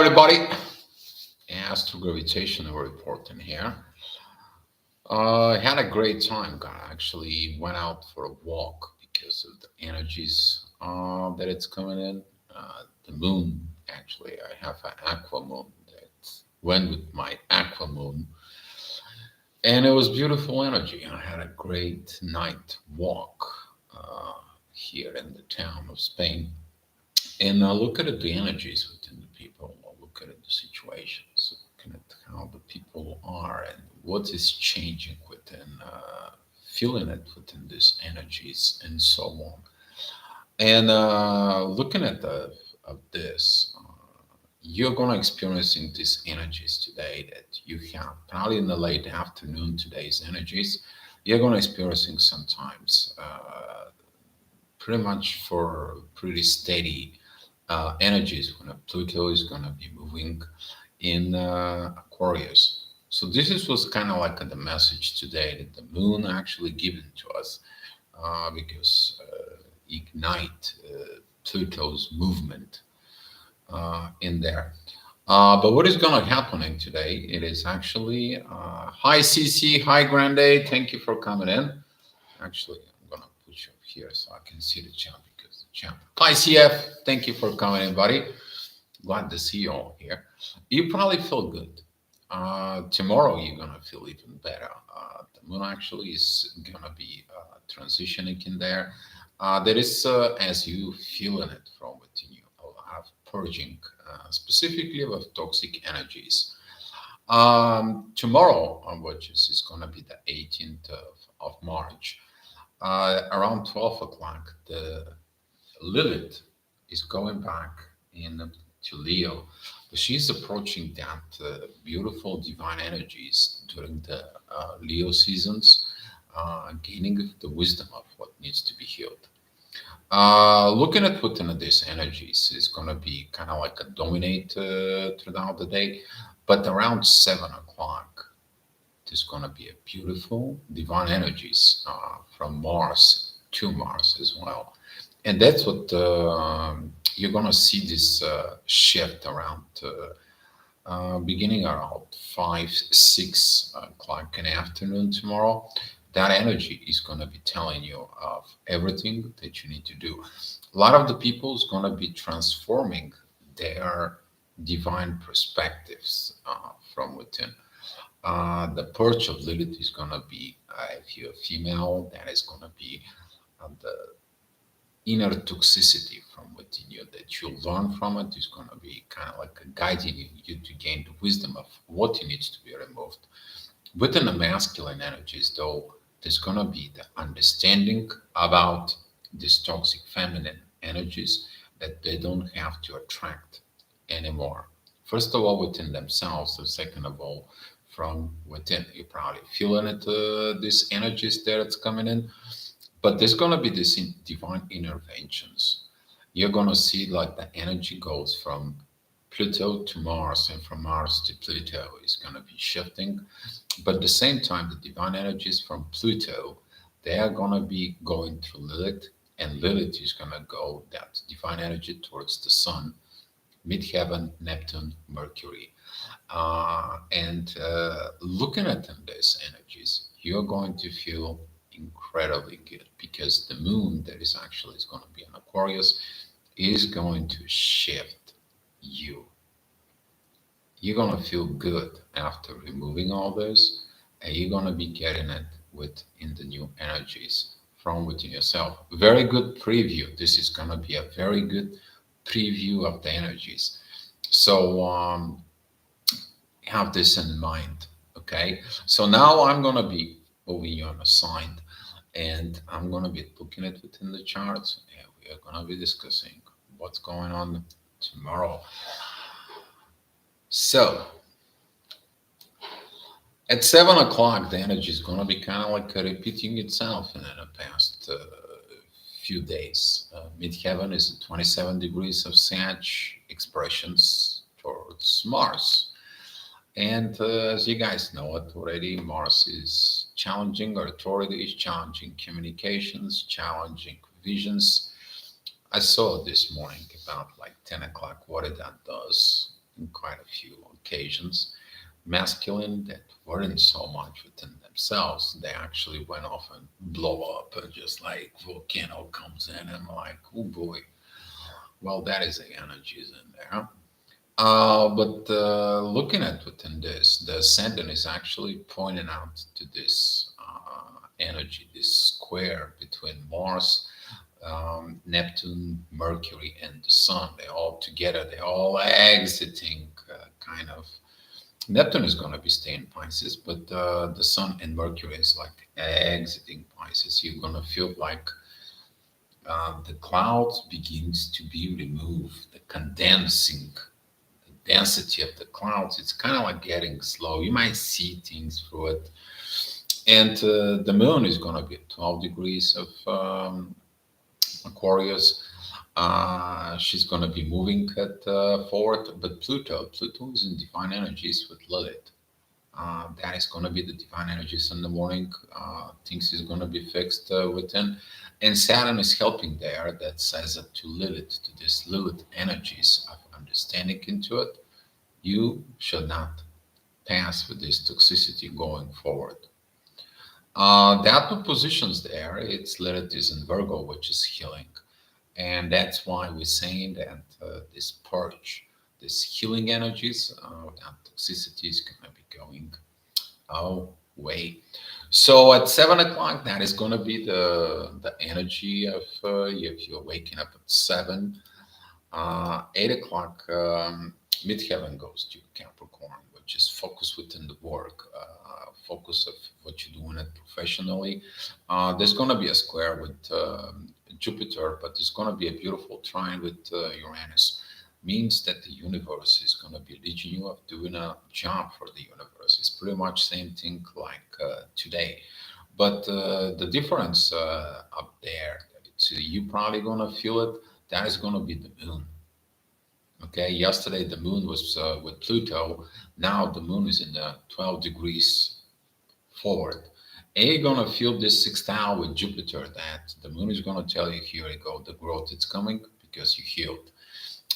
everybody. Astro gravitational report in here. I had a great time. I actually went out for a walk because of the energies that it's coming in. The moon, actually, I have an aqua moon that went with my aqua moon, and it was beautiful energy. I had a great night walk uh, here in the town of Spain. And look at the energies within the people, look at the situations, looking at how the people are and what is changing within, feeling it within these energies and so on. And looking at of this, you're going to experiencing these energies today that you have probably in the late afternoon. Today's energies, you're going to experiencing sometimes. Pretty much for pretty steady energies when a Pluto is going to be moving in Aquarius. So was kind of like the message today that the moon actually given to us because ignite Pluto's movement in there. But what is going to happening today? It is actually hi CC, hi Grande, thank you for coming in. Actually, I'm gonna put you up here so I can see the chat because the chat. Hi CF, thank you for coming in, buddy. Glad to see you all here. You probably feel good. Tomorrow you're gonna feel even better. The moon actually is gonna be transitioning in there. There is, as you feeling it from within you, a lot of purging, specifically of toxic energies. Tomorrow, which is going to be the 18th of March, around 12 o'clock, the Lilith is going back in to Leo. She's approaching that beautiful divine energies during the Leo seasons, gaining the wisdom of what needs to be healed. Looking at within these energies is going to be kind of like a dominate throughout the day, but around 7 o'clock, there's going to be a beautiful divine energies from Mars to Mars as well. And that's what you're going to see this shift around beginning around 5, 6 o'clock in the afternoon tomorrow. That energy is going to be telling you of everything that you need to do. A lot of the people is going to be transforming their divine perspectives from within. The perch of Lilith is going to be, if you're a female, that is going to be the inner toxicity from within you that you learn from it is going to be kind of like guiding you to gain the wisdom of what needs to be removed. Within the masculine energies, though, there's going to be the understanding about these toxic feminine energies that they don't have to attract anymore. First of all, within themselves, and second of all, from within. You're probably feeling it, these energies there that's coming in. But there's going to be these divine interventions. You're going to see like the energy goes from Pluto to Mars and from Mars to Pluto is going to be shifting. But at the same time, the divine energies from Pluto, they are going to be going through Lilith, and Lilith is going to go that divine energy towards the Sun, midheaven, Neptune, Mercury. And looking at them, these energies, you're going to feel incredibly good because the moon that is going to be in Aquarius is going to shift you. You're going to feel good after removing all this, and you're going to be getting it within the new energies from within yourself. Very good preview. This is going to be a very good preview of the energies. So have this in mind. Okay. So now I'm going to be moving you on a sign, and I'm going to be looking at within the charts, and we are going to be discussing what's going on tomorrow. So at 7 o'clock, the energy is going to be kind of like repeating itself in the past few days. Midheaven is at 27 degrees of Sag expressions towards Mars. And as you guys know it already, Mars is challenging authority, is challenging communications, challenging visions. I saw this morning about like 10 o'clock what that does. in quite a few occasions. Masculine that weren't so much within themselves, they actually went off and blow up, just like volcano comes in and like, oh boy, well, that is the energies in there. But looking at within this, the ascendant is actually pointing out to this energy, this square between Mars, Neptune, Mercury, and the Sun. They're all together. They're all exiting kind of. Neptune is going to be staying Pisces, but the Sun and Mercury is like exiting Pisces. You're going to feel like the clouds begins to be removed, the condensing density of the clouds. It's kind of like getting slow. You might see things through it. And the moon is going to be at 12 degrees of Aquarius. She's going to be moving at forward, but Pluto is in divine energies with Lilith. That is going to be the divine energies in the morning. Things is going to be fixed within. And Saturn is helping there. That says that to Lilith, to this Lilith energies of understanding into it. You should not pass with this toxicity going forward. There are two positions there. It's Lilith is in Virgo, which is healing. And that's why we're saying that this purge, this healing energies, that toxicity is going to be going away. So at 7 o'clock, that is going to be the energy of if you're waking up at 7. 8 o'clock, midheaven goes to Capricorn, which is focus within the work, focus of what you're doing it professionally. There's going to be a square with Jupiter, but there's going to be a beautiful trine with Uranus. Means that the universe is going to be leading you of doing a job for the universe. It's pretty much same thing like today, but the difference up there, so you probably going to feel it. That is going to be the moon. Okay, yesterday the moon was with Pluto. Now the moon is in the 12 degrees forward. And you're gonna feel this sextile with Jupiter that the moon is gonna tell you, here you go, the growth is coming because you healed.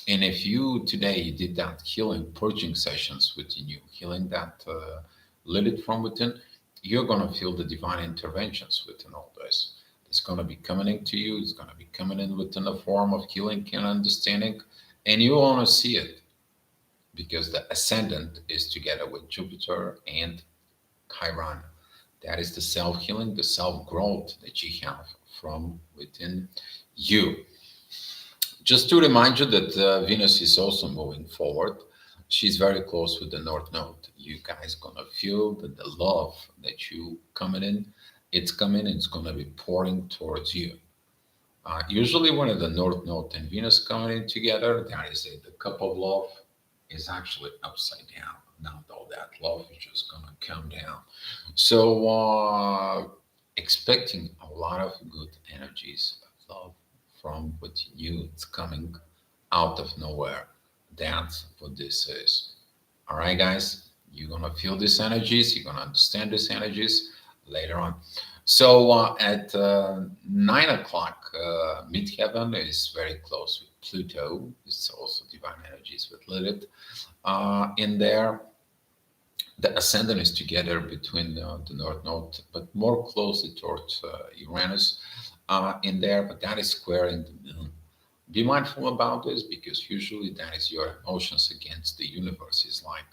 And if you today you did that healing purging sessions within you, healing that Lilith from within, you're gonna feel the divine interventions within all this. It's gonna be coming into you. It's gonna be coming in within a form of healing and understanding, and you want to see it because the ascendant is together with Jupiter and Chiron. That is the self healing, the self growth that you have from within you. Just to remind you that Venus is also moving forward. She's very close with the North Node. You guys gonna feel that the love that you coming in, it's coming, it's gonna be pouring towards you. Usually, when the North Node and Venus coming in together, that is the cup of love is actually upside down. Not all that love is just gonna come down. So, expecting a lot of good energies of love from within you, it's coming out of nowhere. That's what this is. All right, guys, you're gonna feel these energies. You're gonna understand these energies later on. So at 9 o'clock, midheaven is very close with Pluto. It's also divine energies with Lilith. In there, the ascendant is together between the North Node, but more closely towards Uranus in there, but that is squaring the moon. Be mindful about this because usually that is your emotions against the universe. It's like,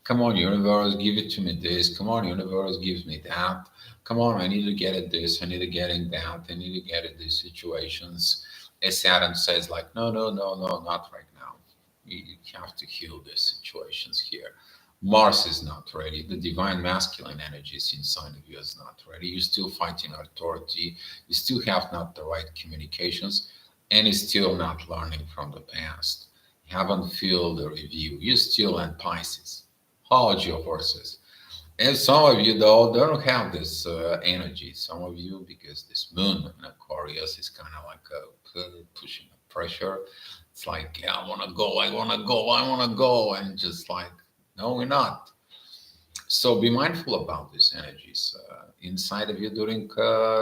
come on, universe, give it to me this. Come on, universe, give me that. Come on, I need to get at this. I need to get in that. I need to get at these situations. As Saturn says, like, no, no, no, no, not right now. You have to heal these situations here. Mars is not ready. The divine masculine energies inside of you is not ready. You're still fighting authority. You still have not the right communications, and you're still not learning from the past. You haven't filled the review. You're still in Pisces. Hold your horses. And some of you, though, don't have this energy. Some of you, because this moon in Aquarius is kind of like pushing a pressure. It's like, yeah, I want to go, I want to go, I want to go. And just like, no, we're not. So be mindful about these energies inside of you during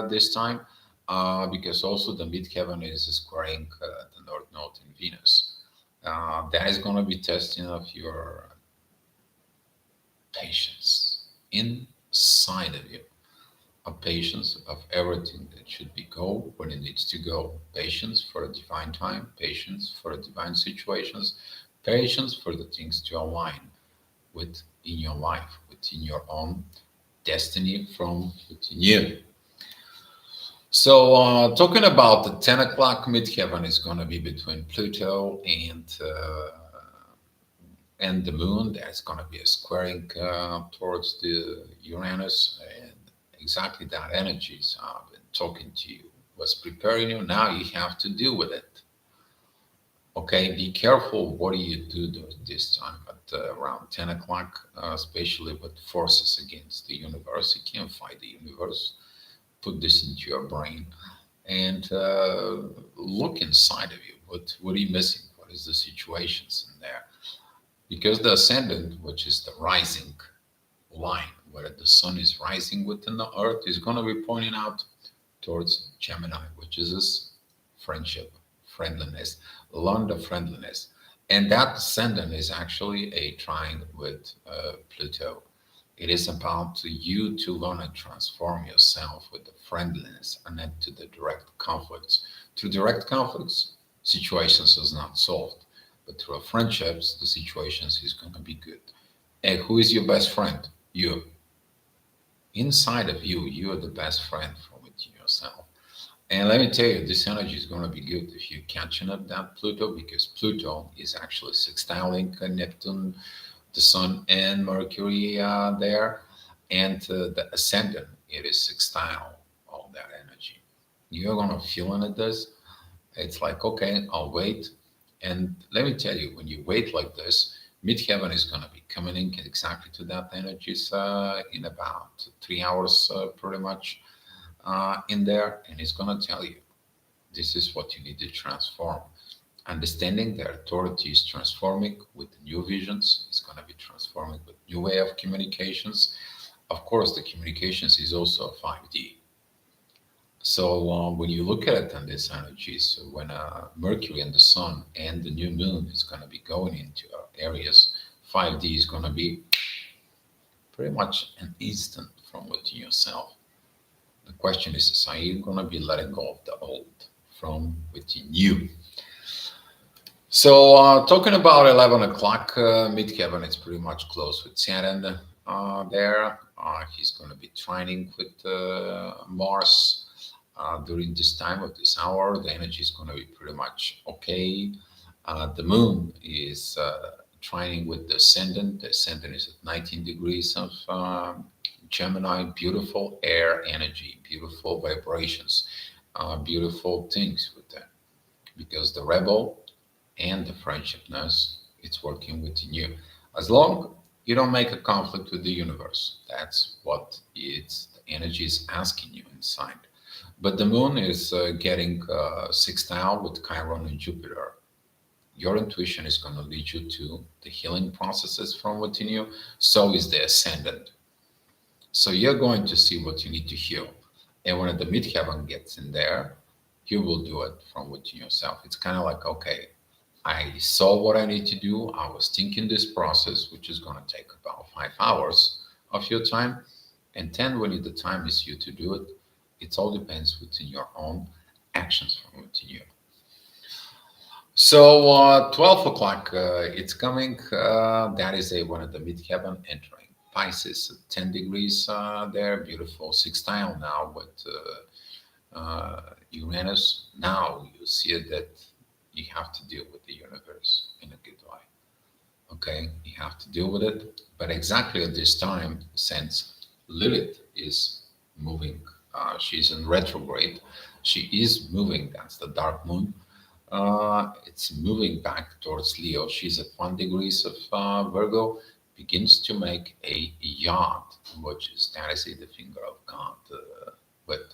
this time, because also the midheaven is squaring the North Node in Venus. That is going to be testing of your patience inside of you, a patience of everything that should be go when it needs to go, patience for a divine time, patience for the divine situations, patience for the things to align with in your life, within your own destiny from within you. So, talking about the 10 o'clock midheaven is going to be between Pluto and the moon. That's going to be a squaring towards the Uranus, and exactly that energy. So I've been talking to you, was preparing you. Now you have to deal with it. Okay, be careful. What do you do this time at around 10 o'clock, especially with forces against the universe? You can't fight the universe. Put this into your brain and look inside of you. What are you missing? What is the situations in there? Because the ascendant, which is the rising line, where the sun is rising within the earth, is going to be pointing out towards Gemini, which is this friendship, friendliness, learn the friendliness. And that ascendant is actually a trine with Pluto. It is about you to learn and transform yourself with the friendliness and not to the direct conflicts. Through direct conflicts, situations is not solved. But through friendships, the situations is going to be good. And who is your best friend? You. Inside of you, you are the best friend from within yourself. And let me tell you, this energy is going to be good if you're catching up that Pluto, because Pluto is actually sextiling Neptune, the Sun, and Mercury there. And the ascendant, it is sextile, all that energy. You're going to feel in this. It's like, okay, I'll wait. And let me tell you, when you wait like this, midheaven is going to be coming in exactly to that energies in about 3 hours, pretty much in there, and it's going to tell you this is what you need to transform. Understanding that authority is transforming with new visions, it's going to be transforming with new way of communications. Of course, the communications is also 5D. So when you look at it on these energies, when Mercury and the Sun and the new moon is going to be going into areas, 5D is going to be pretty much an instant from within yourself. The question is are you going to be letting go of the old from within you? So, talking about 11 o'clock, midheaven is pretty much close with Saturn there. He's going to be trining with Mars during this time of this hour. The energy is going to be pretty much okay. The moon is trining with the ascendant. The ascendant is at 19 degrees of Gemini. Beautiful air energy, beautiful vibrations, beautiful things with that. Because the rebel and the friendshipness, it's working within you. As long you don't make a conflict with the universe, that's what it's the energy is asking you inside. But the moon is getting sextile with Chiron and Jupiter. Your intuition is going to lead you to the healing processes from within you. So is the ascendant. So you're going to see what you need to heal. And when the midheaven gets in there, you will do it from within yourself. It's kind of like, okay, I saw what I need to do. I was thinking this process, which is going to take about 5 hours of your time. And then when the time is you to do it, it all depends within your own actions from within you. So 12 o'clock, it's coming. That is a one of the midheaven entering Pisces, 10 degrees there. Beautiful sextile now with Uranus. Now you see it that you have to deal with the universe in a good way. Okay, you have to deal with it. But exactly at this time, since Lilith is moving, she's in retrograde. She is moving. That's the dark moon. It's moving back towards Leo. She's at 1 degrees of Virgo. Begins to make a yard, which is that is the finger of God with,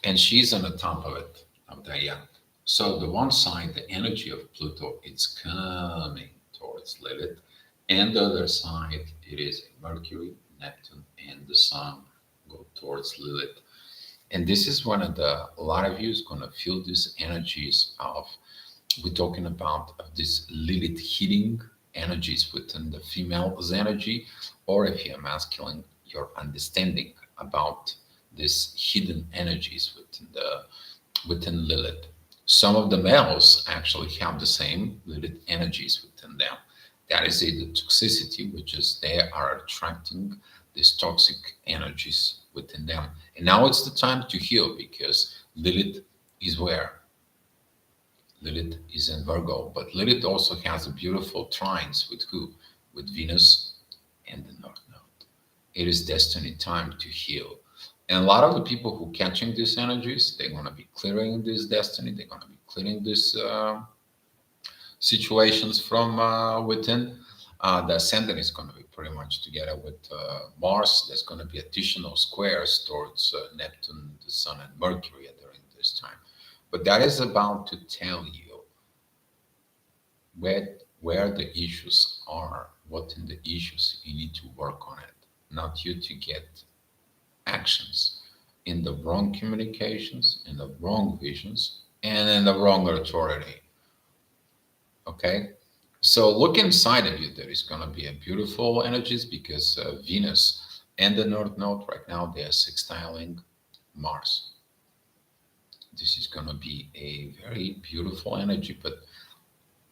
and she's on the top of it of the yard. So the one side, the energy of Pluto, it's coming towards Lilith, and the other side, it is Mercury, Neptune, and the Sun go towards Lilith. And this is one of the a lot of you is going to feel these energies of we're talking about this Lilith healing energies within the female's energy, or if you're masculine, your understanding about these hidden energies within Lilith. Some of the males actually have the same Lilith energies within them. That is the toxicity, which is they are attracting these toxic energies within them. And now it's the time to heal because Lilith is where Lilith is in Virgo, but Lilith also has a beautiful trines with who? With Venus and the North Node. It is destiny time to heal. And a lot of the people who catching these energies, they're going to be clearing this destiny. They're going to be clearing these situations from within. The ascendant is going to be pretty much together with Mars. There's going to be additional squares towards Neptune, the Sun, and Mercury during this time. But that is about to tell you where the issues are, what in the issues you need to work on it, not you to get actions in the wrong communications, in the wrong visions, and in the wrong authority. Okay? So look inside of you. There is going to be a beautiful energies because Venus and the North Node right now they are sextiling Mars. This is going to be a very beautiful energy, but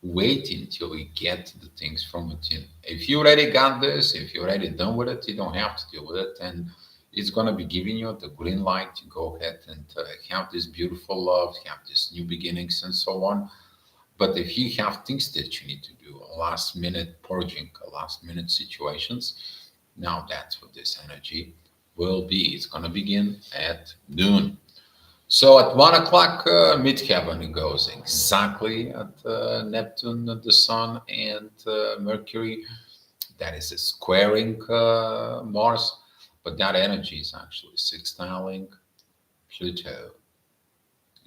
wait until you get the things from within. If you already got this, if you're already done with it, you don't have to deal with it. And it's going to be giving you the green light to go ahead and have this beautiful love, have this new beginnings, and so on. But if you have things that you need to do, a last minute purging, a last minute situations, now that's what this energy will be. It's going to begin at noon. So at 1 o'clock, midheaven it goes exactly at Neptune, the Sun, and Mercury. That is a squaring Mars, but that energy is actually sextiling Pluto.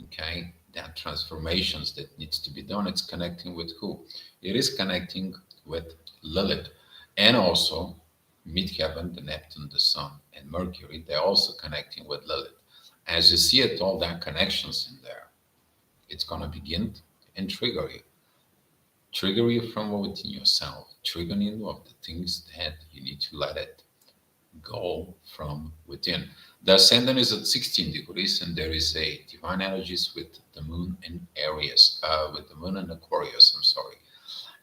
Okay, that transformations that needs to be done. It's connecting with who? It is connecting with Lilith, and also midheaven, the Neptune, the Sun, and Mercury. They're also connecting with Lilith. As you see it, all that connections in there, it's gonna begin and trigger you from within yourself, triggering you of the things that you need to let it go from within. The ascendant is at 16 degrees, and there is a divine energies with the moon in Aries, with the moon in Aquarius. I'm sorry,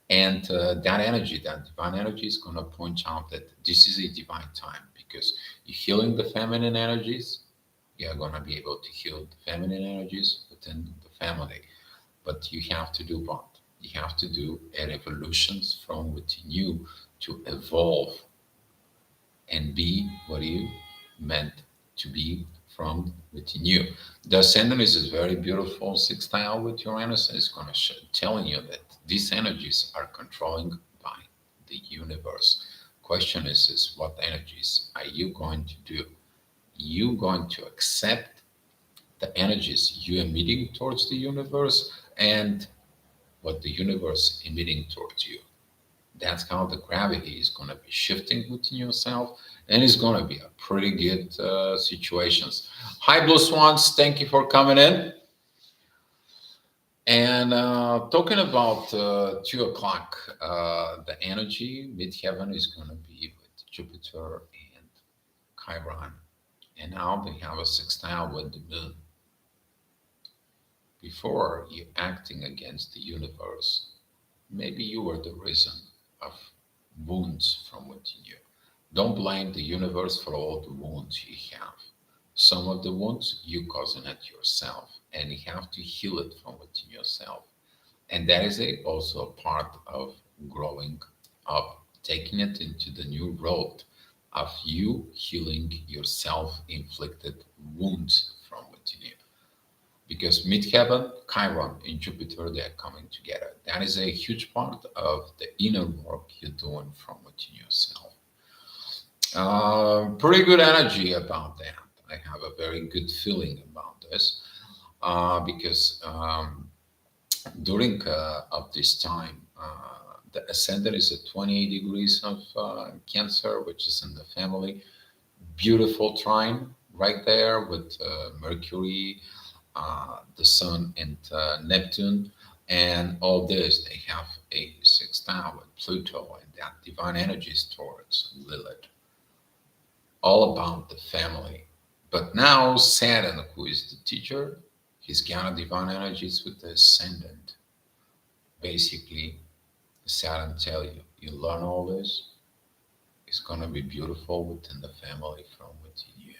and that energy, that divine energy, is going to point out that this is a divine time because you're healing the feminine energies. You're going to be able to heal the feminine energies within the family, but you have to do what? You have to do a revolutions from within you to evolve and be what you meant to be from within you. The ascendant is a very beautiful sextile with Uranus. It's going to telling you that these energies are controlling by the universe. Question is what energies are you going to do? You going to accept the energies you emitting towards the universe and what the universe emitting towards you. That's how the gravity is going to be shifting within yourself, and it's going to be a pretty good situations. Hi, Blue Swans. Thank you for coming in. And talking about 2 o'clock, the energy midheaven is going to be with Jupiter and Chiron, and now they have a sextile with the moon. Before you acting against the universe, maybe you were the reason of wounds from within you. Don't blame the universe for all the wounds you have. Some of the wounds you causing it yourself, and you have to heal it from within yourself. And that is also a part of growing up, taking it into the new road of you healing your self-inflicted wounds from within you. Because midheaven, Chiron, and Jupiter, they are coming together. That is a huge part of the inner work you're doing from within yourself. Pretty good energy about that. I have a very good feeling about this because during of this time, the ascendant is at 28 degrees of Cancer, which is in the family. Beautiful trine right there with Mercury, the Sun, and Neptune. And all this, they have a sextile with Pluto and that divine energies towards Lilith, all about the family. But now Saturn, who is the teacher, he's got divine energies with the ascendant. Basically, Saturn tell you, you learn all this, it's gonna be beautiful within the family from within you.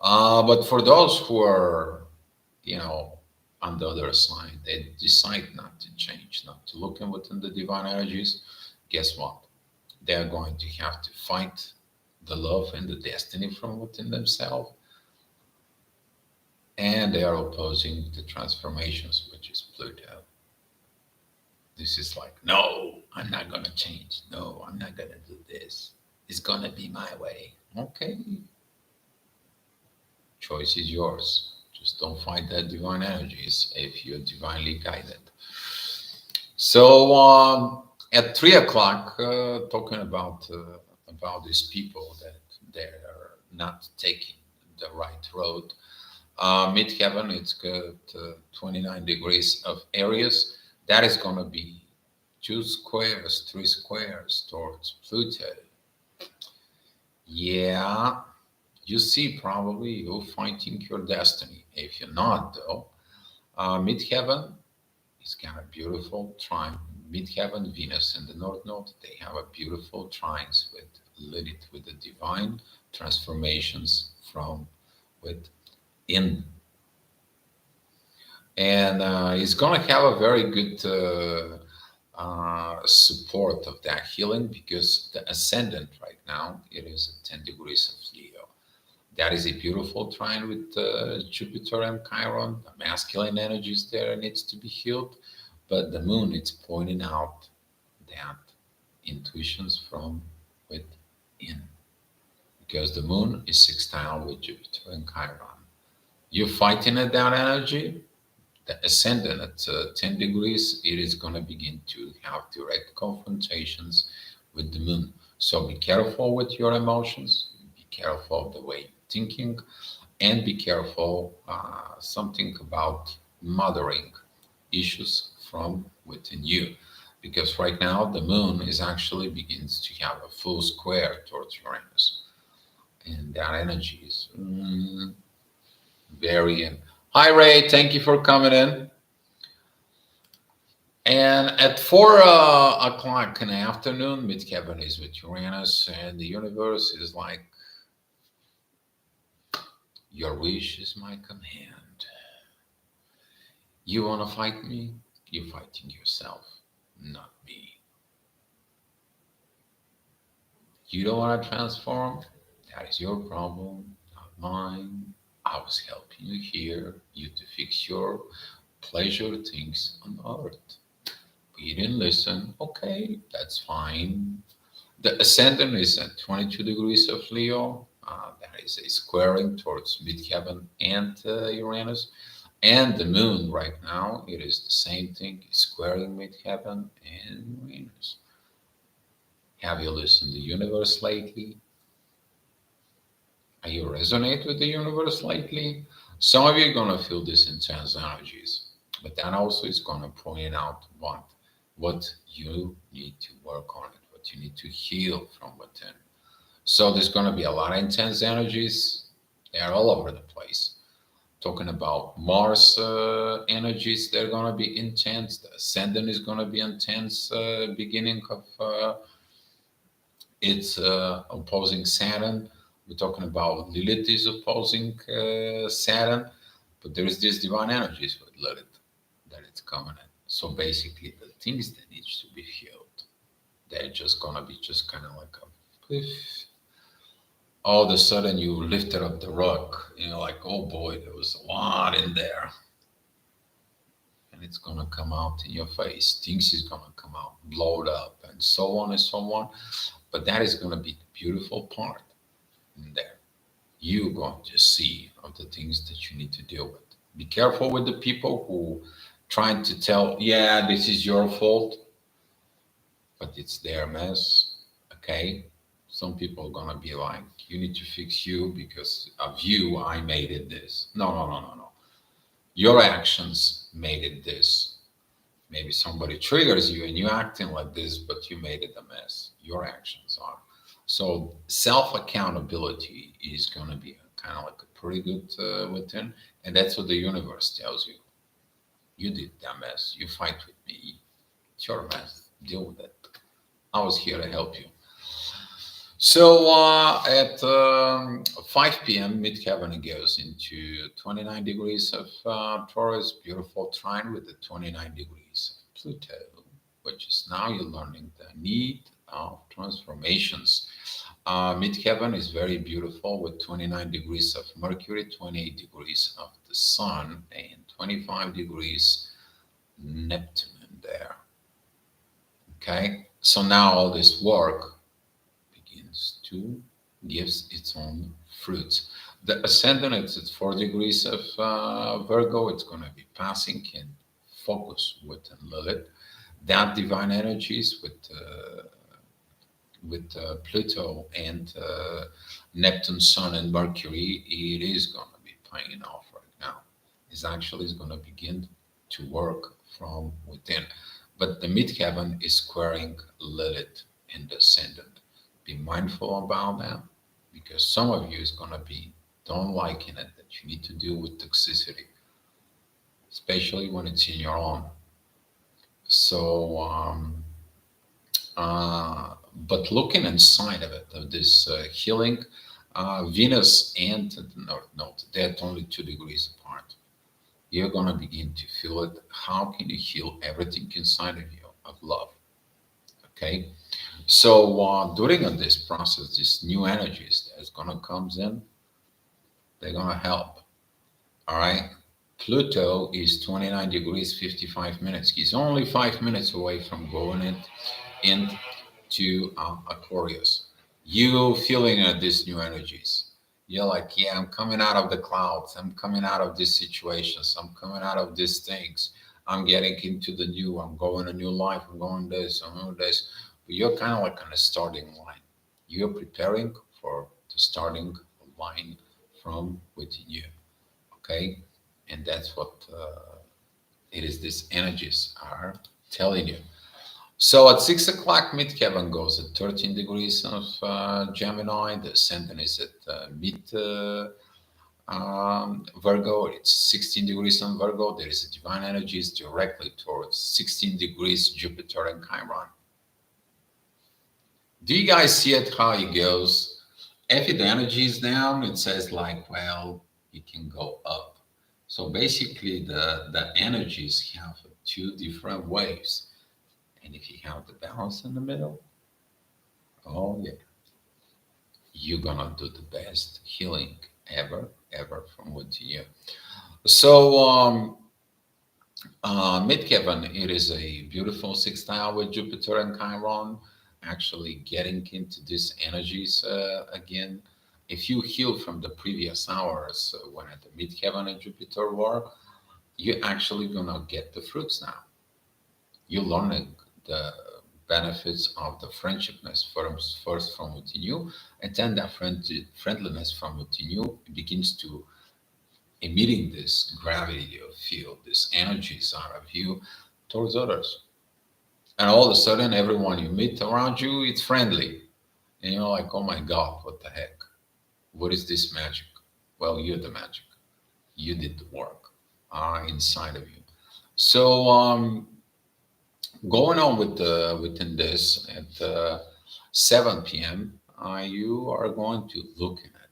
But for those who are, you know, on the other side, they decide not to change, not to look in within the divine energies, guess what? They're going to have to fight the love and the destiny from within themselves, and they are opposing the transformations, which is Pluto. This is like, no, I'm not going to change. No, I'm not going to do this. It's going to be my way. Okay, choice is yours. Just don't fight that divine energies if you're divinely guided. So at 3 o'clock, talking about these people that they're not taking the right road. Midheaven, it's got 29 degrees of Aries. That is going to be 2 squares, 3 squares towards Pluto. Yeah, you see, probably you're fighting your destiny. If you're not, though, Midheaven is got a beautiful trine. Midheaven, Venus, and the North Node, they have a beautiful trines with Lilith, with the divine transformations from within. And it's going to have a very good support of that healing because the ascendant right now, it is at 10 degrees of Leo. That is a beautiful trine with Jupiter and Chiron. The masculine energies there needs to be healed, but the moon is pointing out that intuitions from within, because the moon is sextile with Jupiter and Chiron. You're fighting at that energy, the ascendant at 10 degrees, it is going to begin to have direct confrontations with the moon. So be careful with your emotions, be careful of the way you're thinking, and be careful something about mothering issues from within you. Because right now the moon is actually begins to have a full square towards Uranus. And that energy is very in. Hi Ray, thank you for coming in. And at 4 o'clock in the afternoon, midheaven is with Uranus, and the universe is like, your wish is my command. You want to fight me? You're fighting yourself, not me. You don't want to transform? That is your problem, not mine. I was helping you here, you to fix your pleasure things on earth. You didn't listen. Okay, that's fine. The ascendant is at 22 degrees of Leo. That is a squaring towards midheaven and Uranus. And the moon right now, it is the same thing, squaring midheaven and Uranus. Have you listened to the universe lately? Are you resonate with the universe lately? Some of you are going to feel these intense energies, but that also is going to point out what you need to work on it, what you need to heal from within. So there's going to be a lot of intense energies. They're all over the place. Talking about Mars energies, they're going to be intense. The ascendant is going to be intense. Beginning of it's opposing Saturn. We're talking about Lilith is opposing Saturn, but there is this divine energies with Lilith that it's coming in. So basically, the things that needs to be healed, they're just gonna be just kind of like a cliff. All of a sudden, you lifted up the rug. You know, like, oh boy, there was a lot in there, and it's gonna come out in your face. Things is gonna come out, blowed up, and so on and so on. But that is gonna be the beautiful part in there. You're going to see of the things that you need to deal with. Be careful with the people who trying to tell, yeah, this is your fault, but it's their mess. Okay. Some people are gonna be like, you need to fix you because of you, I made it this. No, no, no, no, no. Your actions made it this. Maybe somebody triggers you and you're acting like this, but you made it a mess. Your actions are. So self accountability is going to be kind of like a pretty good within, and that's what the universe tells you. You did that mess. You fight with me. It's your mess. Deal with it. I was here to help you. So at 5 p.m., midheaven goes into 29 degrees of Taurus, beautiful trine with the 29 degrees of Pluto, which is now you're learning the need of transformations. Midheaven is very beautiful with 29 degrees of Mercury, 28 degrees of the Sun, and 25 degrees Neptune in there. Okay, so now all this work begins to gives its own fruits. The ascendant is at 4 degrees of Virgo. It's going to be passing in focus with Lilith. That divine energies with Pluto and Neptune, Sun, and Mercury, it is going to be paying off right now. It's actually going to begin to work from within. But the midheaven is squaring Lilith in the ascendant. Be mindful about that because some of you is going to be don't liking it that you need to deal with toxicity, especially when it's in your own. So, but looking inside of it, of this healing, Venus and the North Node, they're only 2 degrees apart. You're going to begin to feel it. How can you heal everything inside of you of love? Okay. So during this process, these new energies that's going to comes in, they're going to help. All right. Pluto is 29 degrees, 55 minutes. He's only 5 minutes away from going into Aquarius. You feeling these new energies. You're like, yeah, I'm coming out of the clouds. I'm coming out of these situations. I'm coming out of these things. I'm getting into the new. I'm going a new life. I'm going this. I'm doing this. But you're kind of like on a starting line. You're preparing for the starting line from within you. Okay, and that's what it is. These energies are telling you. So at 6 o'clock, midheaven goes at 13 degrees of Gemini. The ascendant is at mid Virgo. It's 16 degrees on Virgo. There is a divine energies directly towards 16 degrees Jupiter and Chiron. Do you guys see it how it goes? If the energy is down, it says like, well, it can go up. So basically, the energies have two different waves. And if you have the balance in the middle, oh yeah, you're gonna do the best healing ever from within you. So midheaven, it is a beautiful sextile with Jupiter and Chiron, actually getting into these energies again. If you heal from the previous hours when at the midheaven and Jupiter were, you're actually gonna get the fruits now. You're learning the benefits of the friendshipness first from within you, and then that friendliness from within you begins to emitting this gravity of field, these energies out of you towards others. And all of a sudden, everyone you meet around you, it's friendly. And you're like, oh my God, what the heck? What is this magic? Well, you're the magic. You did the work inside of you. So, going on with within this at 7 p.m., you are going to look at it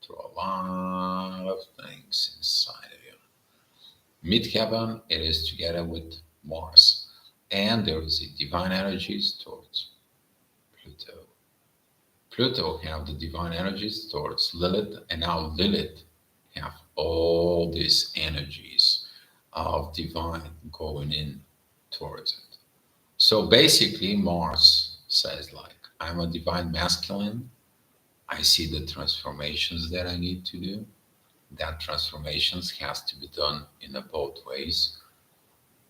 through a lot of things inside of you. Midheaven, it is together with Mars, and there is a divine energies towards Pluto. Pluto have the divine energies towards Lilith, and now Lilith have all these energies of divine going in towards it. So basically, Mars says like, I'm a divine masculine. I see the transformations that I need to do. That transformations has to be done in both ways.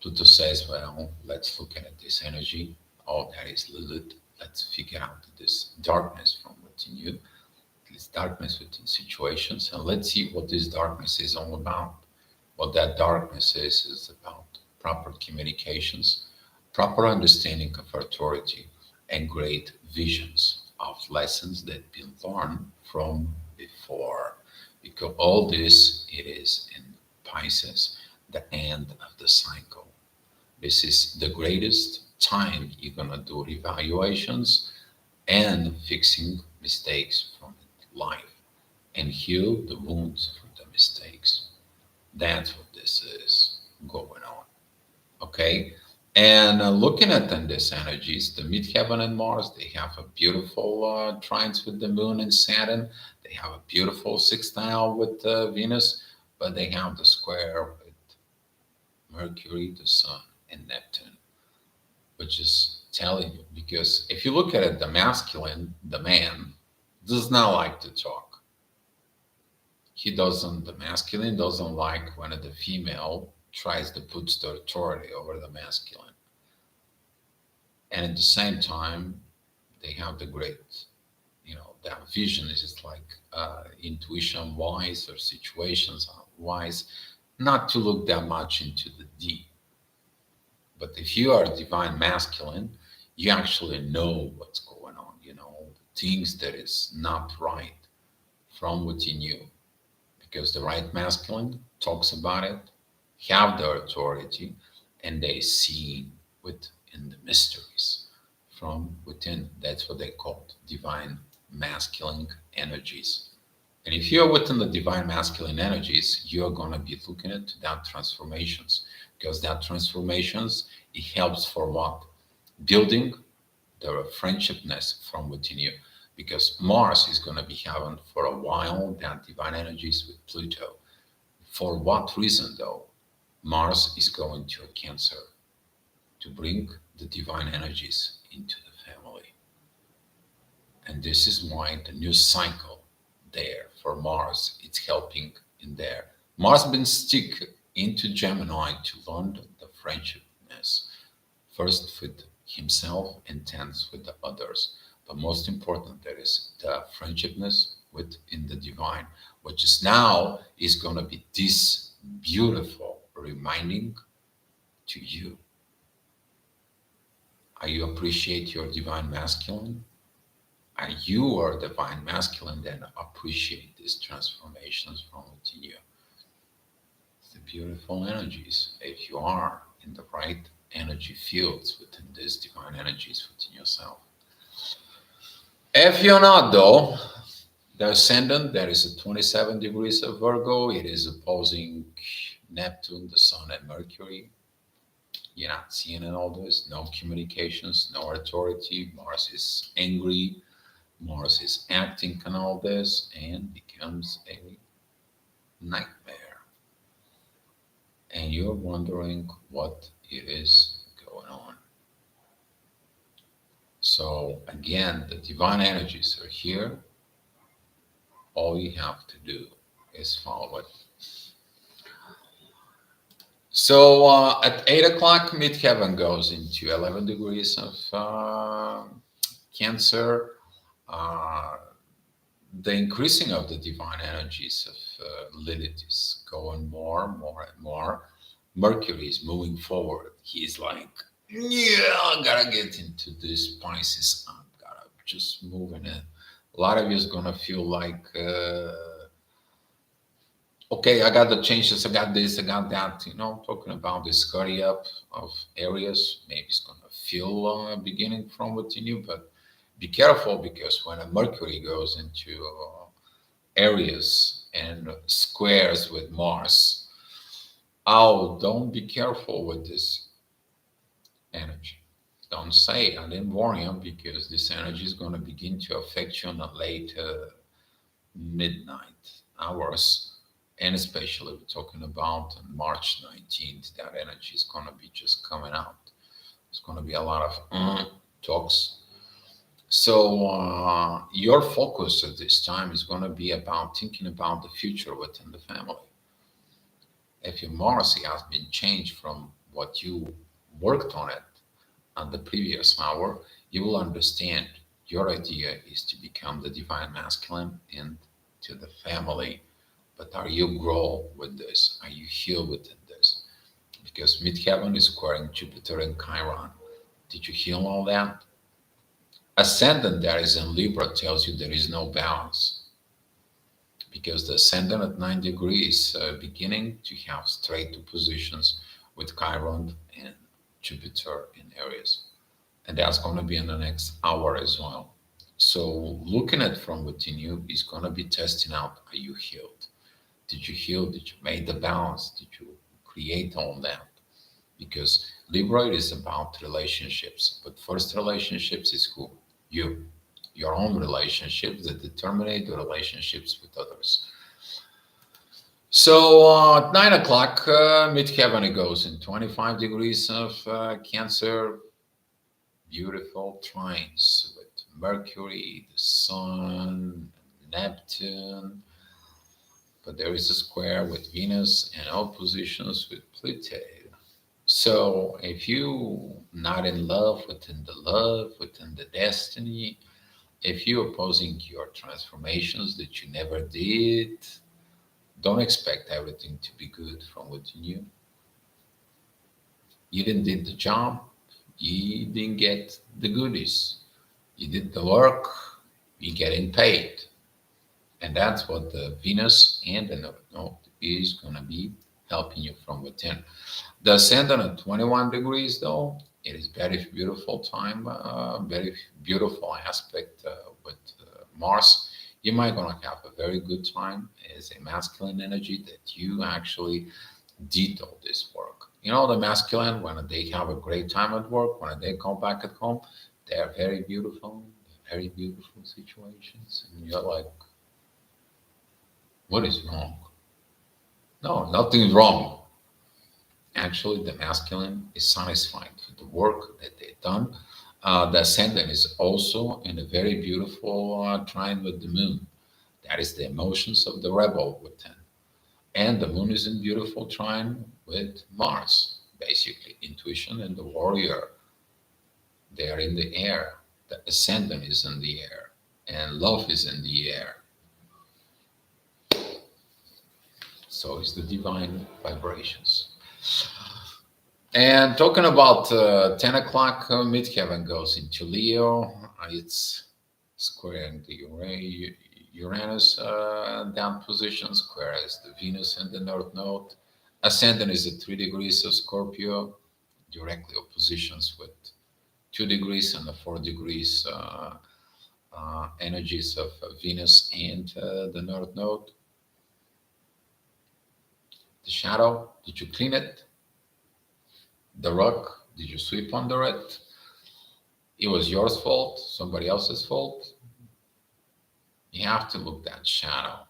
Pluto says, well, let's look at this energy. All that is Lilith. Let's figure out this darkness from within you, this darkness within situations, and let's see what this darkness is all about. What that darkness is about proper communications, proper understanding of authority, and great visions of lessons that been learned from before. Because all this it is in Pisces, the end of the cycle. This is the greatest time you're gonna do evaluations and fixing mistakes from life and heal the wounds from the mistakes. That's what this is going on. Okay. And looking at then these energies, the midheaven and Mars, they have a beautiful trines with the moon and Saturn. They have a beautiful sextile with Venus, but they have the square with Mercury, the Sun, and Neptune, which is telling you because if you look at it, the masculine, the man, does not like to talk. He doesn't, the masculine doesn't like when the female tries to put the authority over the masculine. And at the same time, they have the great, that vision is just like intuition wise or situations wise, not to look that much into the deep. But if you are divine masculine, you actually know what's going on, things that is not right from within you. Because the right masculine talks about it, have the authority, and they see within the mysteries from within. That's what they call divine masculine energies. And if you're within the divine masculine energies, you're going to be looking at that transformations because that transformations, it helps for what? Building the friendshipness from within you. Because Mars is going to be having for a while that divine energies with Pluto. For what reason though? Mars is going to a Cancer to bring the divine energies into the family. And this is why the new cycle there for Mars, it's helping in there. Mars been stick into Gemini to learn the friendshipness, first with himself and tense with the others. But most important, there is the friendshipness within the divine, which is now is going to be this beautiful reminding to you. Are you appreciate your divine masculine? Are you are divine masculine, then appreciate these transformations from within you. It's the beautiful energies. If you are in the right energy fields within these divine energies within yourself. If you're not, though, the ascendant, that is at 27 degrees of Virgo, it is opposing Neptune, the Sun, and Mercury. You're not seeing in all this, no communications, no authority. Mars is angry, Mars is acting on all this, and becomes a nightmare. And you're wondering what it is going on. So, again, the divine energies are here. All you have to do is follow it. So at 8 o'clock, midheaven goes into 11 degrees of Cancer. Uh, the increasing of the divine energies of Lilith is going more, more, and more. Mercury is moving forward. He's like, yeah, I gotta get into this Pisces. I gotta just move in it. A lot of you is gonna feel like, okay, I got the changes, I got this, I got that. Talking about this hurry up of areas. Maybe it's gonna feel beginning from within you, but be careful because when a Mercury goes into areas and squares with Mars, oh, don't be careful with this energy. Don't say I didn't warn you because this energy is going to begin to affect you in the late midnight hours. And especially we're talking about on March 19th, that energy is going to be just coming out. It's going to be a lot of talks. So your focus at this time is going to be about thinking about the future within the family. If your Mars has been changed from what you worked on it on the previous hour, you will understand your idea is to become the divine masculine into the family. But are you grow with this? Are you heal within this? We're because midheaven is squaring Jupiter and Chiron. Did you heal all that? Ascendant that is in Libra tells you there is no balance because the ascendant at 9 degrees beginning to have straight oppositions with Chiron and Jupiter in Aries. And that's going to be in the next hour as well. So looking at from within you is going to be testing out, are you healed? Did you heal? Did you make the balance? Did you create all that? Because Libra is about relationships, but first relationships is who? You. Your own relationships that determine the relationships with others. So at 9 o'clock, midheaven it goes in 25 degrees of Cancer. Beautiful trines with Mercury, the Sun, Neptune, but there is a square with Venus and oppositions with Pluto. So if you not in love, within the destiny, if you opposing your transformations that you never did, don't expect everything to be good from within you. You didn't did the job, you didn't get the goodies. You did the work, you're getting paid. And that's what the Venus and the North Node is going to be helping you from within. The ascendant at 21 degrees, though, it is very beautiful time, very beautiful aspect with Mars. You might gonna have a very good time as a masculine energy that you actually did all this work. You know, the masculine, when they have a great time at work, when they come back at home, they are very beautiful situations. And you're like, what is wrong? No, nothing is wrong. Actually, the masculine is satisfied with the work that they've done. The ascendant is also in a very beautiful trine with the moon. That is the emotions of the rebel within. And the moon is in beautiful trine with Mars, basically. Intuition and the warrior, they are in the air. The ascendant is in the air. And love is in the air. So is the divine vibrations. And talking about 10 o'clock, midheaven goes into Leo. It's squaring the Uranus down positions, whereas the Venus and the North Node. Ascendant is at 3 degrees of Scorpio, directly oppositions with 2 degrees and the 4 degrees energies of Venus and the North Node. The shadow, did you clean it? The rock, did you sweep under it? It was your fault, somebody else's fault. You have to look that shadow.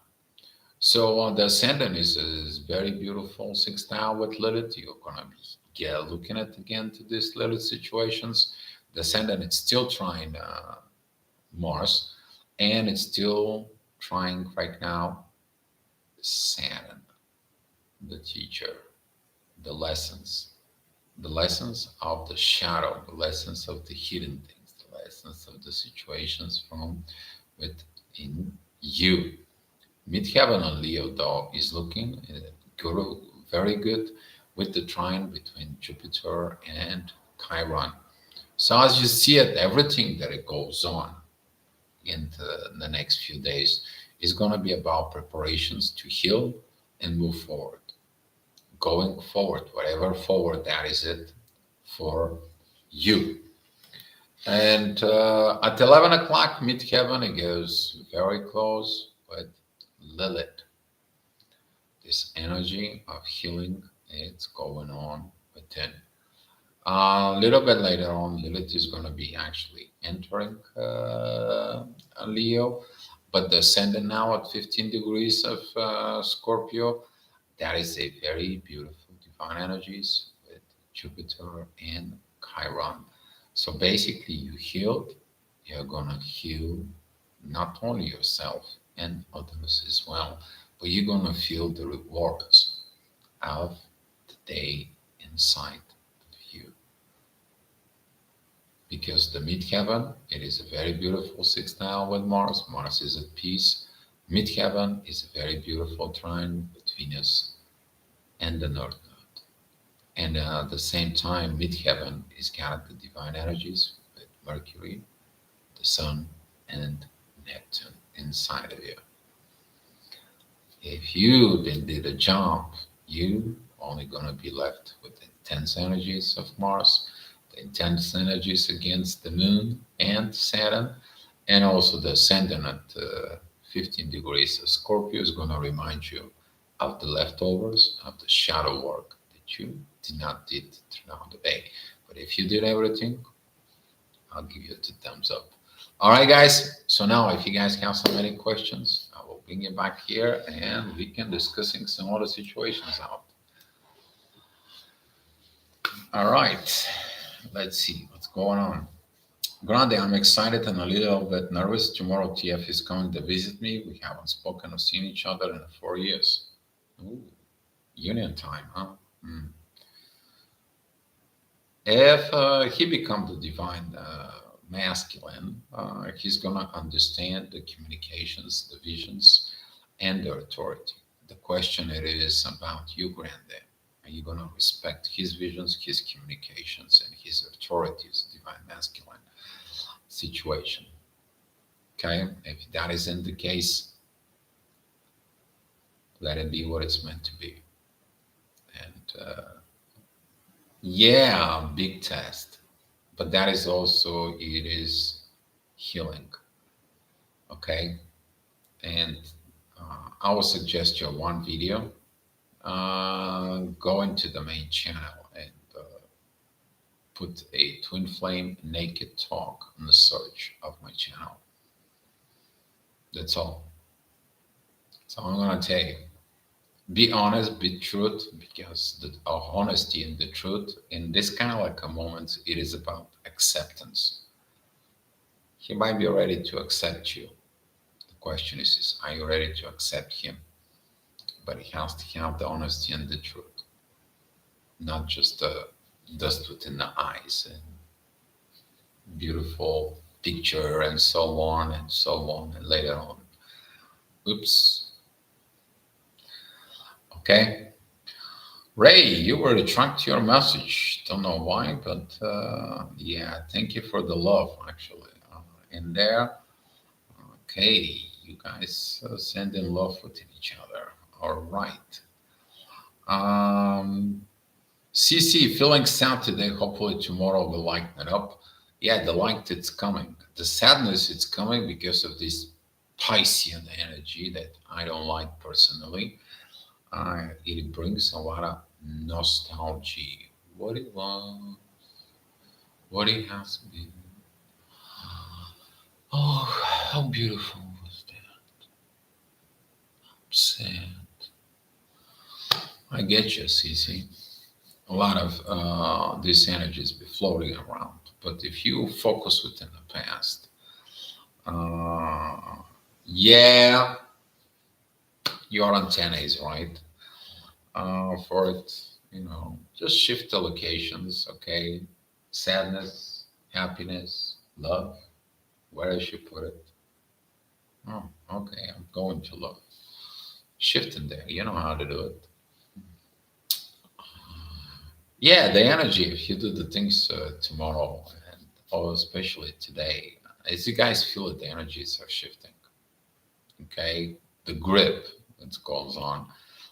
So the ascendant is very beautiful sextile with Lilith. You're gonna be looking at again to these Lilith situations. The ascendant is still trying Mars, and it's still trying right now Saturn, the teacher, the lessons of the shadow, the lessons of the hidden things, the lessons of the situations from within you. Midheaven on Leo, though, is looking good, very good with the trine between Jupiter and Chiron. So as you see it, everything that it goes on in the next few days is going to be about preparations to heal and move forward. Going forward, whatever forward that is it for you. And at 11 o'clock, midheaven, it goes very close with Lilith. This energy of healing, it's going on within. A little bit later on, Lilith is going to be actually entering Leo, but the ascendant now at 15 degrees of Scorpio, that is a very beautiful divine energies with Jupiter and Chiron. So basically, you healed, you're going to heal not only yourself and others as well, but you're going to feel the rewards of the day inside of you. Because the midheaven, it is a very beautiful sextile with Mars. Mars is at peace. Midheaven is a very beautiful trine with Venus and the North Node. And at the same time, midheaven is got the divine energies with Mercury, the Sun, and Neptune inside of you. If you didn't do the job, you only gonna be left with the intense energies of Mars, the intense energies against the Moon and Saturn, and also the ascendant at 15 degrees of Scorpio is gonna remind you of the leftovers of the shadow work that you did not did throughout the day. But if you did everything, I'll give you the thumbs up. All right, guys. So now, if you guys have so many questions, I will bring you back here and we can discussing some other situations out. All right. Let's see what's going on. Grande, I'm excited and a little bit nervous. Tomorrow, TF is coming to visit me. We haven't spoken or seen each other in 4 years. Ooh, union time, huh? Hmm. If he becomes the divine masculine, he's gonna understand the communications, the visions, and the authority. The question it is about you, Grande. Are you gonna respect his visions, his communications, and his authorities, divine masculine situation? Okay, if that isn't the case, let it be what it's meant to be. And yeah, big test, but that is also it is healing. Okay, and I will suggest you one video. Go into the main channel and put a twin flame naked talk on the search of my channel. That's all. So I'm gonna tell you. Be honest, be truth, because the honesty and the truth in this kind of like a moment, it is about acceptance. He might be ready to accept you. The question is are you ready to accept him? But he has to have the honesty and the truth, not just the dust within the eyes and beautiful picture and so on and so on and later on. Oops. Okay. Ray, you were attracted to your message. Don't know why, but yeah, thank you for the love, actually. In there, okay, you guys sending love within each other. All right. CC, feeling sad today. Hopefully tomorrow will lighten it up. Yeah, the light it's coming. The sadness it's coming because of this Piscean energy that I don't like personally. It brings a lot of nostalgia. What it was, what it has been. Oh, how beautiful was that? Sad. I get you, Cece. A lot of these energies be floating around. But if you focus within the past, uh, yeah, your antenna is right. For it, just shift the locations, okay? Sadness, happiness, love, where I should put it. Oh, okay, I'm going to love. Shift in there, you know how to do it. Yeah, the energy, if you do the things tomorrow, and or especially today, as you guys feel it, the energies are shifting, okay? The grip that goes on.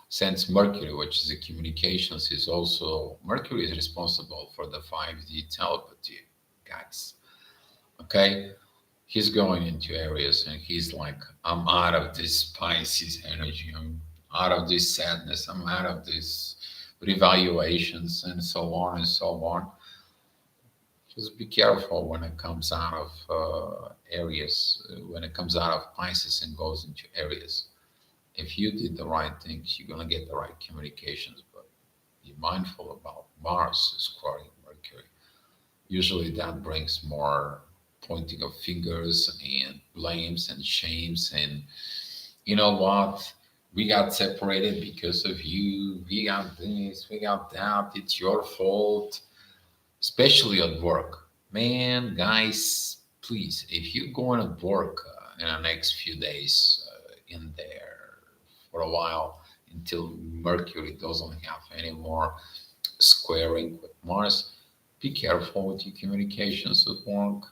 Since Mercury, which is the communications, is also Mercury is responsible for the 5D telepathy, guys. Okay, he's going into areas and he's like, I'm out of this Pisces energy, I'm out of this sadness, I'm out of this revaluations and so on and so on. Just be careful when it comes out of areas, when it comes out of Pisces and goes into areas. If you did the right things, you're gonna get the right communications. But be mindful about Mars squaring Mercury. Usually that brings more pointing of fingers and blames and shames and you know what? We got separated because of you. We got this, we got that. It's your fault, especially at work. Man, guys, please, if you're going to work in the next few days in there for a while until Mercury doesn't have any more squaring with Mars. Be careful with your communications at work.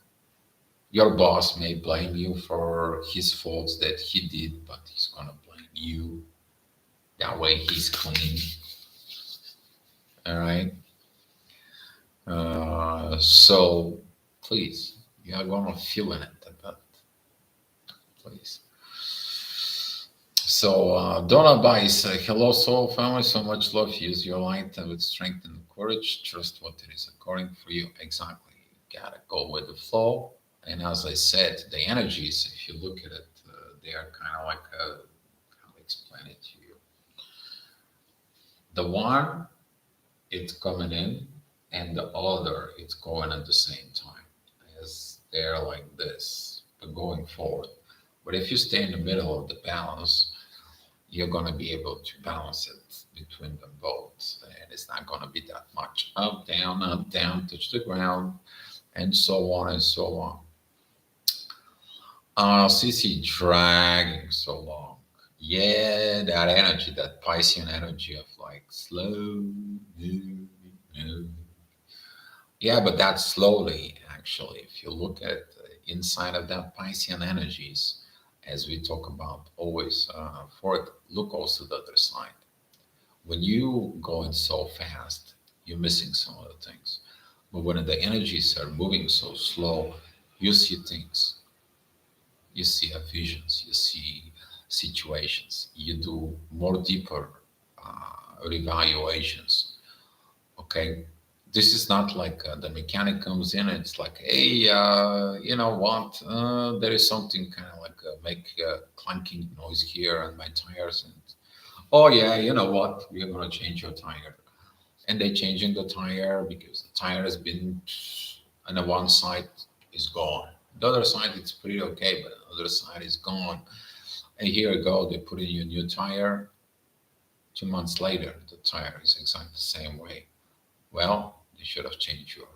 Your boss may blame you for his faults that he did, but he's gonna blame you. That way he's clean. All right. So please, you are gonna feel in it, but please. So Donna Bice, hello soul family, so much love. Use your light with strength and courage. Trust what it is according for you. Exactly. You gotta go with the flow. And as I said, the energies, if you look at it, they are kind of like, how to explain it to you. The one, it's coming in, and the other, it's going at the same time. As they're like this, but going forward. But if you stay in the middle of the balance, you're going to be able to balance it between them both. And it's not going to be that much up, down, touch the ground, and so on and so on. CC dragging so long. Yeah, that energy, that Piscean energy of like slow, move, move. Yeah, but that's slowly actually. If you look at inside of that Piscean energies, as we talk about always, for it, look also the other side. When you going so fast, you're missing some of the things. But when the energies are moving so slow, you see things, you see visions, you see situations, you do more deeper revaluations. Okay, this is not like the mechanic comes in and it's like, hey, you know what, there is something kind of like make clanking noise here on my tires, and oh yeah, you know what, we're going to change your tire. And they changing the tire because the tire has been on the one side is gone, the other side it's pretty okay, but the other side is gone. And here you go, they put in your new tire. 2 months later the tire is exactly the same way. Well, they should have changed your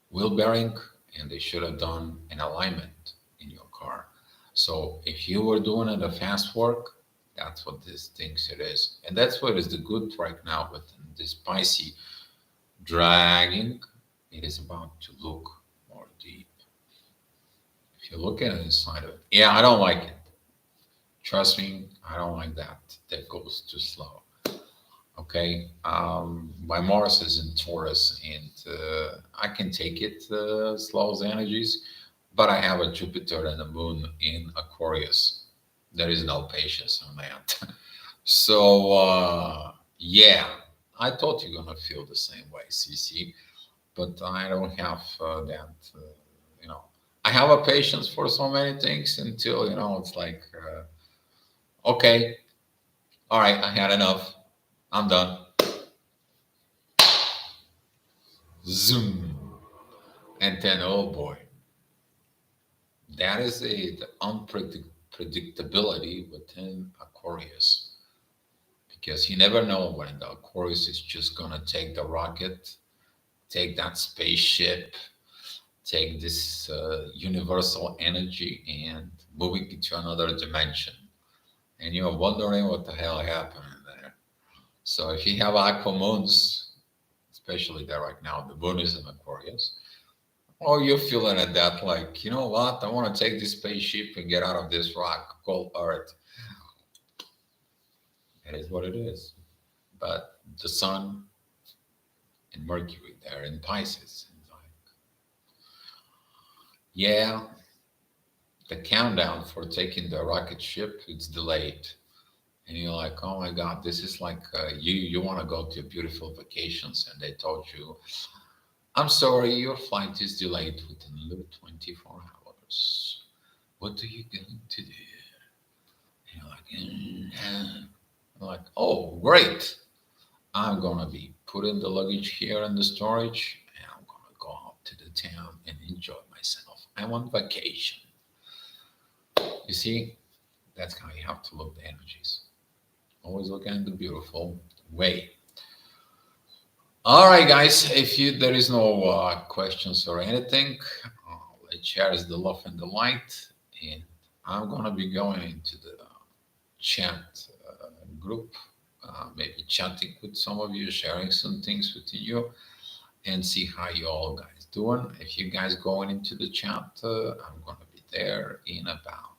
wheel bearing, and they should have done an alignment in your car. So if you were doing it a fast work, that's what this thinks it is. And that's what is the good right now with this spicy dragging. It is about to look more deep. If you look at it inside of it, yeah, I don't like it. Trust me, I don't like that. That goes too slow. Okay, my Mars is in Taurus, and I can take it slow as energies, but I have a Jupiter and a Moon in Aquarius. There is no patience on that. So yeah, I thought you're gonna feel the same way, CC, but I don't have that. You know, I have a patience for so many things until it's like, okay, all right, I had enough. I'm done. Zoom. And then, oh boy, that is the unpredictability within Aquarius, because you never know when the Aquarius is just gonna take the rocket, take that spaceship, take this universal energy and moving it to another dimension. And you're wondering what the hell happened there. So if you have aqua moons, especially there right now, the moon is in Aquarius. Oh, you're feeling at that, like, you know what? I want to take this spaceship and get out of this rock called Earth. It is what it is. But the Sun and Mercury, they're in Pisces. And like, yeah, the countdown for taking the rocket ship, it's delayed. And you're like, oh my God, this is like you want to go to beautiful vacations, and they told you, I'm sorry, your flight is delayed within another 24 hours. What are you going to do? And you're like, I'm like, oh, great. I'm going to be putting the luggage here in the storage, and I'm going to go out to the town and enjoy myself. I'm on vacation. You see, that's how you have to look at the energies. Always looking at the beautiful way. All right, guys. If there is no questions or anything, let's share the love and the light, and I'm gonna be going into the chat group maybe chatting with some of you, sharing some things within you, and see how you all guys doing. If you guys going into the chat, I'm gonna be there in about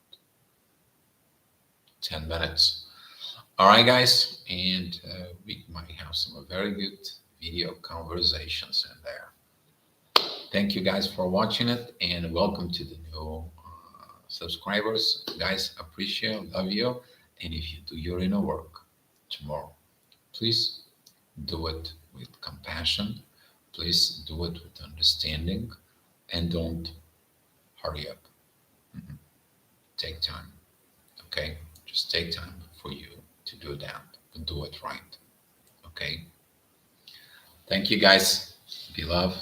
10 minutes. All right, guys, and we might have some very good video conversations in there. Thank you guys for watching it, and welcome to the new subscribers. Guys, appreciate, love you. And if you do your inner work tomorrow, please do it with compassion. Please do it with understanding, and don't hurry up. Mhm. Take time, okay? Just take time for you to do that, but do it right, okay? Thank you guys. Be love.